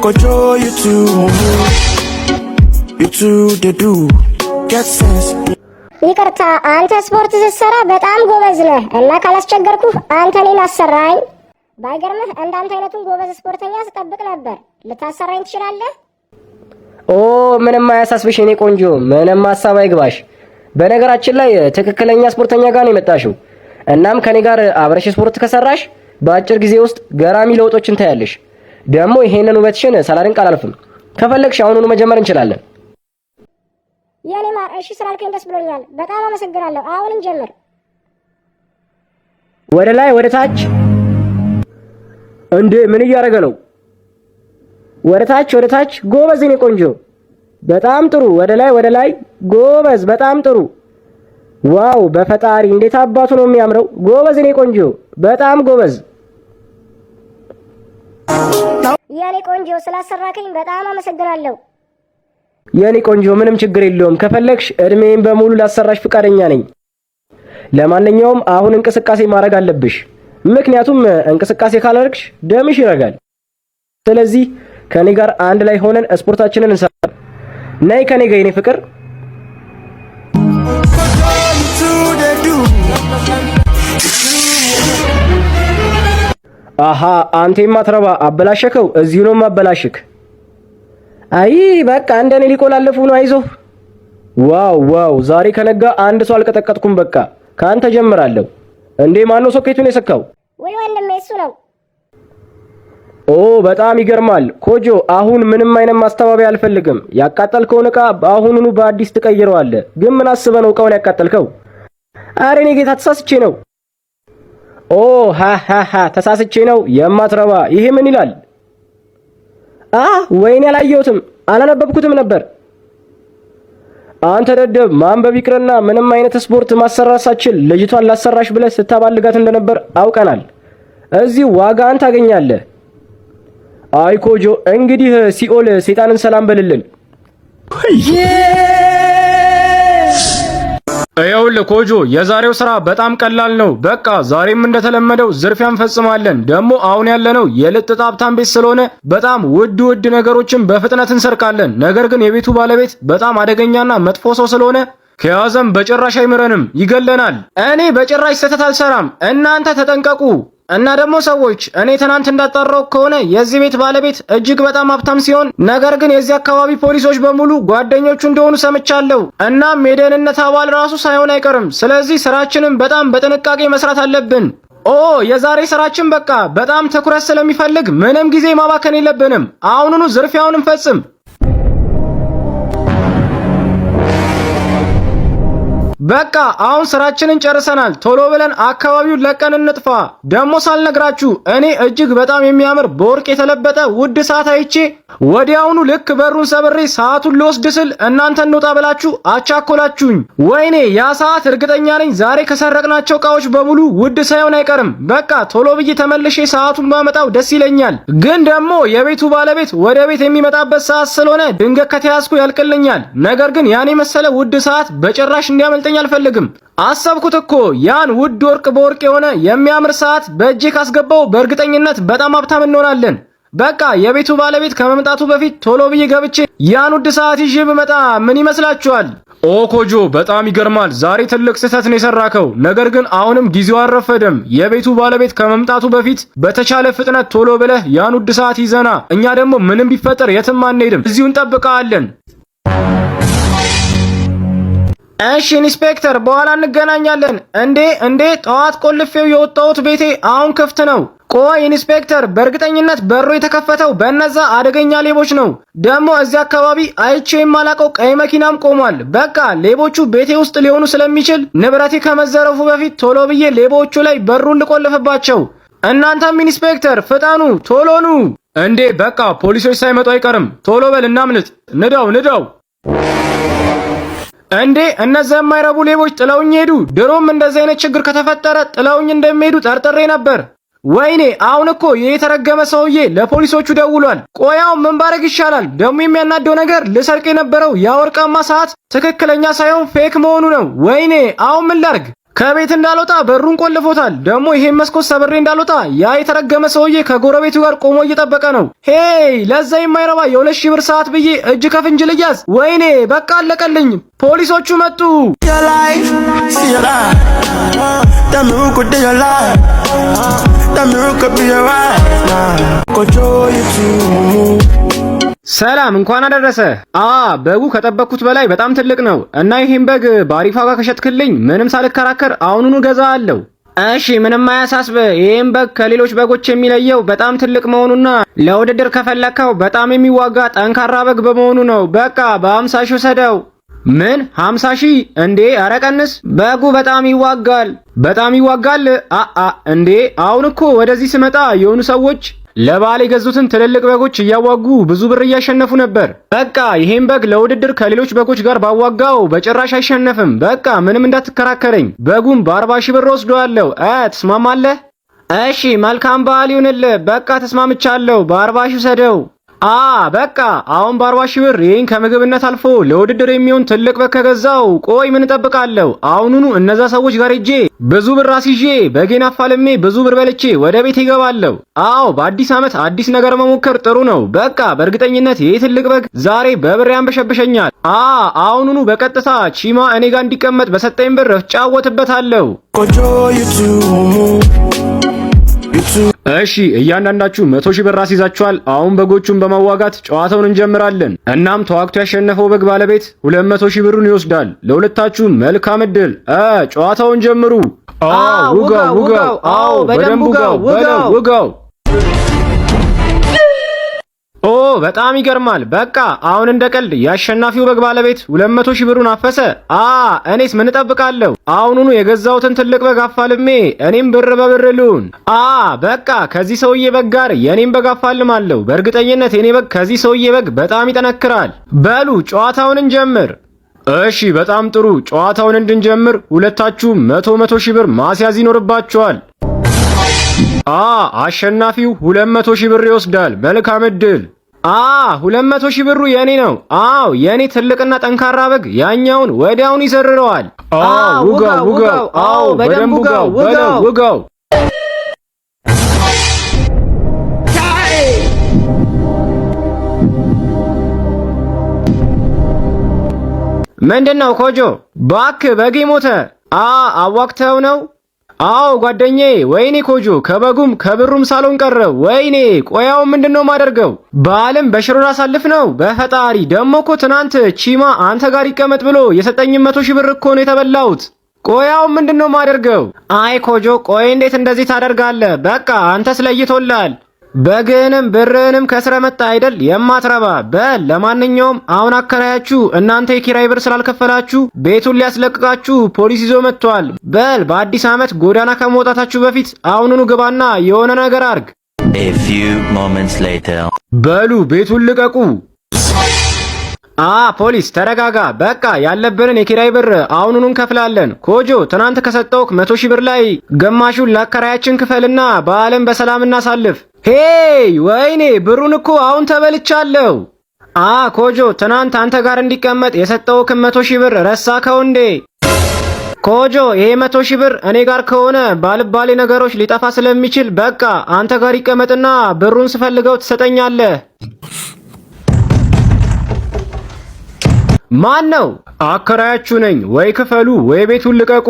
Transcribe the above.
kojo you too they do get sense ይቅርታ አንተ ስፖርት ስትሰራ በጣም ጎበዝ ነህ እና ካላስቸገርኩ አንተ እኔን አሰራኝ። ባይገርምህ እንዳንተ አይነቱን ጎበዝ ስፖርተኛ ስጠብቅ ነበር። ልታሰራኝ ትችላለህ? ኦ ምንም አያሳስብሽ የኔ ቆንጆ፣ ምንም ሐሳብ አይግባሽ። በነገራችን ላይ ትክክለኛ ስፖርተኛ ጋር ነው የመጣሽው። እናም ከኔ ጋር አብረሽ ስፖርት ከሰራሽ በአጭር ጊዜ ውስጥ ገራሚ ለውጦችን ታያለሽ። ደግሞ ይሄንን ውበትሽን ሳላደንቅ አላልፍም። ከፈለግሽ አሁኑኑ መጀመር እንችላለን። የኔ ማር እሺ ስላልከኝ ደስ ብሎኛል። በጣም አመሰግናለሁ። አሁን እንጀምር። ወደ ላይ ወደ ታች። እንዴ ምን እያደረገ ነው? ወደ ታች። ጎበዝ የኔ ቆንጆ፣ በጣም ጥሩ። ወደ ላይ ጎበዝ፣ በጣም ጥሩ። ዋው በፈጣሪ እንዴት አባቱ ነው የሚያምረው። ጎበዝ የኔ ቆንጆ፣ በጣም ጎበዝ። የኔ ቆንጆ ስላሰራከኝ በጣም አመሰግናለሁ። የኔ ቆንጆ ምንም ችግር የለውም። ከፈለግሽ እድሜን በሙሉ ላሰራሽ ፍቃደኛ ነኝ። ለማንኛውም አሁን እንቅስቃሴ ማድረግ አለብሽ። ምክንያቱም እንቅስቃሴ ካላደረግሽ ደምሽ ይረጋል። ስለዚህ ከኔ ጋር አንድ ላይ ሆነን ስፖርታችንን እንሰራለን። ነይ ከኔ ጋር የኔ ፍቅር። አሃ አንተ የማትረባ አበላሸከው። እዚሁ ነው ማበላሽክ። አይ በቃ እንደኔ ሊቆላለፉ ነው። አይዞህ። ዋው ዛሬ ከነጋ አንድ ሰው አልቀጠቀጥኩም። በቃ ካንተ ጀምራለሁ። እንዴ ማነው ሶኬቱን የሰካው? ወይ ወንድሜ እሱ ነው። ኦ በጣም ይገርማል። ኮጆ አሁን ምንም አይነት ማስተባበያ አልፈልግም። ያቃጠልከውን ዕቃ አሁኑኑ በአዲስ ትቀይረዋለህ። ግን ምን አስበህ ነው ዕቃውን ያቃጠልከው? አረ እኔ ጌታ ተሳስቼ ነው። ኦ ሃ ተሳስቼ ነው። የማትረባ ይሄ ምን ይላል? ወይኔ አላየሁትም፣ አላነበብኩትም ነበር። አንተ ደደብ፣ ማንበብ ይቅርና ምንም አይነት ስፖርት ማሰራሳችን ልጅቷን ላሰራሽ ብለህ ስታባልጋት እንደነበር አውቀናል። እዚህ ዋጋን ታገኛለህ። አይ ኮጆ፣ እንግዲህ ሲኦል ሰይጣንን ሰላም በልልን። ይኸውልህ ኮጆ፣ የዛሬው ስራ በጣም ቀላል ነው። በቃ ዛሬም እንደተለመደው ዝርፊያ እንፈጽማለን። ደግሞ አሁን ያለነው የልጥጥ ሀብታም ቤት ስለሆነ በጣም ውድ ነገሮችን በፍጥነት እንሰርቃለን። ነገር ግን የቤቱ ባለቤት በጣም አደገኛና መጥፎ ሰው ስለሆነ ከያዘም በጭራሽ አይምረንም፣ ይገለናል። እኔ በጭራሽ ስህተት አልሰራም፣ እናንተ ተጠንቀቁ። እና ደግሞ ሰዎች እኔ ትናንት እንዳጣራው ከሆነ የዚህ ቤት ባለቤት እጅግ በጣም ሀብታም ሲሆን ነገር ግን የዚህ አካባቢ ፖሊሶች በሙሉ ጓደኞቹ እንደሆኑ ሰምቻለሁ። እናም የደህንነት አባል ራሱ ሳይሆን አይቀርም። ስለዚህ ስራችንን በጣም በጥንቃቄ መስራት አለብን። የዛሬ ስራችን በቃ በጣም ትኩረት ስለሚፈልግ ምንም ጊዜ ማባከን የለብንም። አሁኑኑ ዝርፊያውን እንፈጽም። በቃ አሁን ስራችንን ጨርሰናል። ቶሎ ብለን አካባቢውን ለቀን እንጥፋ። ደግሞ ሳልነግራችሁ እኔ እጅግ በጣም የሚያምር በወርቅ የተለበጠ ውድ ሰዓት አይቼ ወዲያውኑ ልክ በሩን ሰብሬ ሰዓቱን ልወስድ ስል እናንተ እንውጣ ብላችሁ አቻኮላችሁኝ። ወይኔ ያ ሰዓት እርግጠኛ ነኝ ዛሬ ከሰረቅናቸው እቃዎች በሙሉ ውድ ሳይሆን አይቀርም። በቃ ቶሎ ብዬ ተመልሼ ሰዓቱን ባመጣው ደስ ይለኛል። ግን ደግሞ የቤቱ ባለቤት ወደ ቤት የሚመጣበት ሰዓት ስለሆነ ድንገት ከተያዝኩ ያልቅልኛል። ነገር ግን ያን የመሰለ ውድ ሰዓት በጭራሽ እንዲያመልጠኝ አልፈልግም። አሰብኩት እኮ ያን ውድ ወርቅ በወርቅ የሆነ የሚያምር ሰዓት በእጄ ካስገባው በእርግጠኝነት በጣም ሀብታም እንሆናለን። በቃ የቤቱ ባለቤት ከመምጣቱ በፊት ቶሎ ብዬ ገብቼ ያን ውድ ሰዓት ይዤ ብመጣ ምን ይመስላችኋል? ኮጆ በጣም ይገርማል። ዛሬ ትልቅ ስህተት ነው የሰራከው። ነገር ግን አሁንም ጊዜው አልረፈደም። የቤቱ ባለቤት ከመምጣቱ በፊት በተቻለ ፍጥነት ቶሎ ብለህ ያን ውድ ሰዓት ይዘና። እኛ ደግሞ ምንም ቢፈጠር የትም አንሄድም፣ እዚሁ እንጠብቀዋለን። እሺ ኢንስፔክተር፣ በኋላ እንገናኛለን። እንዴ ጠዋት ቆልፌው የወጣሁት ቤቴ አሁን ክፍት ነው። ቆይ ኢንስፔክተር፣ በእርግጠኝነት በሩ የተከፈተው በእነዛ አደገኛ ሌቦች ነው። ደግሞ እዚህ አካባቢ አይቼ የማላውቀው ቀይ መኪናም ቆሟል። በቃ ሌቦቹ ቤቴ ውስጥ ሊሆኑ ስለሚችል ንብረቴ ከመዘረፉ በፊት ቶሎ ብዬ ሌቦቹ ላይ በሩን ልቆልፍባቸው። እናንተም ኢንስፔክተር ፍጠኑ፣ ቶሎ ኑ። እንዴ በቃ ፖሊሶች ሳይመጡ አይቀርም። ቶሎ በል እናምልጥ። ንዳው። እንዴ እነዚያ የማይረቡ ሌቦች ጥለውኝ ሄዱ። ድሮም እንደዚህ አይነት ችግር ከተፈጠረ ጥለውኝ እንደሚሄዱ ጠርጥሬ ነበር። ወይኔ አሁን እኮ የተረገመ ሰውዬ ለፖሊሶቹ ደውሏል። ቆያው ምን ባረግ ይሻላል? ደግሞ የሚያናደው ነገር ልሰርቅ የነበረው ያ ወርቃማ ሰዓት ትክክለኛ ሳይሆን ፌክ መሆኑ ነው። ወይኔ አሁን ምን ላርግ? ከቤት እንዳልወጣ በሩን ቆልፎታል። ደግሞ ይሄን መስኮት ሰብሬ እንዳልወጣ ያ የተረገመ ሰውዬ ከጎረቤቱ ጋር ቆሞ እየጠበቀ ነው። ሄይ ለዛ የማይረባ የ2,000 ብር ሰዓት ብዬ እጅ ከፍንጅ ልያዝ? ወይኔ በቃ አለቀልኝ። ፖሊሶቹ መጡ። ሰላም እንኳን አደረሰ። በጉ ከጠበቅኩት በላይ በጣም ትልቅ ነው እና ይሄን በግ በአሪፍ ዋጋ ከሸጥክልኝ ምንም ሳልከራከር አሁኑኑ ገዛለሁ። እሺ ምንም አያሳስብ። ይሄን በግ ከሌሎች በጎች የሚለየው በጣም ትልቅ መሆኑና ለውድድር ከፈለከው በጣም የሚዋጋ ጠንካራ በግ በመሆኑ ነው። በቃ በ50 ሺህ ሰደው። ምን 50 ሺህ እንዴ? ኧረ ቀንስ። በጉ በጣም ይዋጋል። በጣም ይዋጋል? እንዴ አሁን እኮ ወደዚህ ስመጣ የሆኑ ሰዎች ለባል የገዙትን ትልልቅ በጎች እያዋጉ ብዙ ብር እያሸነፉ ነበር። በቃ ይሄን በግ ለውድድር ከሌሎች በጎች ጋር ባዋጋው በጭራሽ አይሸነፍም። በቃ ምንም እንዳትከራከረኝ። በጉም በ40 ሺህ ብር ወስደዋለሁ። ትስማማለህ? እሺ መልካም በዓል ይሁንልህ። በቃ ተስማምቻለሁ። በ40 ሺህ ሰደው። በቃ አሁን በ40 ሺህ ብር ይሄን ከምግብነት አልፎ ለውድድር የሚሆን ትልቅ በግ ከገዛው ቆይ ምን እጠብቃለሁ? አሁኑኑ እነዛ ሰዎች ጋር ሄጄ ብዙ ብር አስይዤ በጌን አፋልሜ ብዙ ብር በልቼ ወደ ቤት ይገባለሁ። በአዲስ ዓመት አዲስ ነገር መሞከር ጥሩ ነው። በቃ በእርግጠኝነት ይሄ ትልቅ በግ ዛሬ በብር ያንበሸብሸኛል። አሁኑኑ በቀጥታ ቺማ እኔ ጋር እንዲቀመጥ በሰጠኝ ብር እጫወትበታለሁ። እሺ እያንዳንዳችሁ 100 ሺህ ብር አስይዛችኋል። አሁን በጎቹን በማዋጋት ጨዋታውን እንጀምራለን። እናም ተዋግቶ ያሸነፈው በግ ባለቤት 200 ሺህ ብሩን ይወስዳል። ለሁለታችሁም መልካም እድል። ጨዋታውን ጀምሩ። ውጋው። በደንብ ውጋው። በጣም ይገርማል። በቃ አሁን እንደ ቀልድ ያሸናፊው በግ ባለቤት 200 ሺህ ብሩን አፈሰ። እኔስ ምን እጠብቃለሁ? አሁኑኑ የገዛሁትን ትልቅ በግ አፋልሜ እኔም ብር በብር ልሁን። በቃ ከዚህ ሰውዬ በግ ጋር የኔም በግ አፋልማለሁ። በእርግጠኝነት የኔ በግ ከዚህ ሰውዬ በግ በጣም ይጠነክራል። በሉ ጨዋታውን እንጀምር። እሺ በጣም ጥሩ። ጨዋታውን እንድንጀምር ሁለታችሁም 100 ሺህ ብር ማስያዝ ይኖርባችኋል። አሸናፊው 200 ሺህ ብር ይወስዳል። መልካም እድል። 200 ሺህ ብሩ የኔ ነው። የኔ ትልቅና ጠንካራ በግ ያኛውን ወዲያውን ይሰርረዋል። ውጋው። በደንብ ውጋው። ምንድነው ኮጆ? ባክ በጌ ሞተ። አዋክተው ነው? ጓደኛዬ። ወይኔ ኮጆ ከበጉም ከብሩም ሳሎን ቀረ። ወይኔ ቆያው ምንድነው ማደርገው? በዓለም በሽሮ አሳልፍ ነው። በፈጣሪ ደሞ እኮ ትናንት ቺማ አንተ ጋር ይቀመጥ ብሎ የሰጠኝ 100 ሺህ ብር እኮ ነው የተበላሁት። ቆያው ምንድነው ማደርገው? አይ ኮጆ ቆይ እንዴት እንደዚህ ታደርጋለህ? በቃ አንተስ ለይቶላል። በግህንም ብርህንም ከስረ መጣ አይደል የማትረባ። በል ለማንኛውም አሁን አከራያችሁ እናንተ የኪራይ ብር ስላልከፈላችሁ ቤቱን ሊያስለቅቃችሁ ፖሊስ ይዞ መጥቷል። በል በአዲስ ዓመት ጎዳና ከመውጣታችሁ በፊት አሁኑኑ ግባና የሆነ ነገር አርግ። በሉ ቤቱን ልቀቁ። ፖሊስ ተረጋጋ። በቃ ያለብንን የኪራይ ብር አሁኑኑ እንከፍላለን። ኮጆ ትናንት ከሰጠውክ 100 ሺህ ብር ላይ ግማሹን ለአከራያችን ክፈልና በዓለም በሰላም እናሳልፍ። ሄይ ወይኔ ብሩን እኮ አሁን ተበልቻለሁ። ኮጆ ትናንት አንተ ጋር እንዲቀመጥ የሰጠውክን 100 ሺህ ብር ረሳከው እንዴ? ኮጆ ይሄ 100 ሺህ ብር እኔ ጋር ከሆነ ባልባሌ ነገሮች ሊጠፋ ስለሚችል በቃ አንተ ጋር ይቀመጥና ብሩን ስፈልገው ትሰጠኛለህ። ማን ነው? አከራያችሁ ነኝ። ወይ ክፈሉ ወይ ቤቱን ልቀቁ።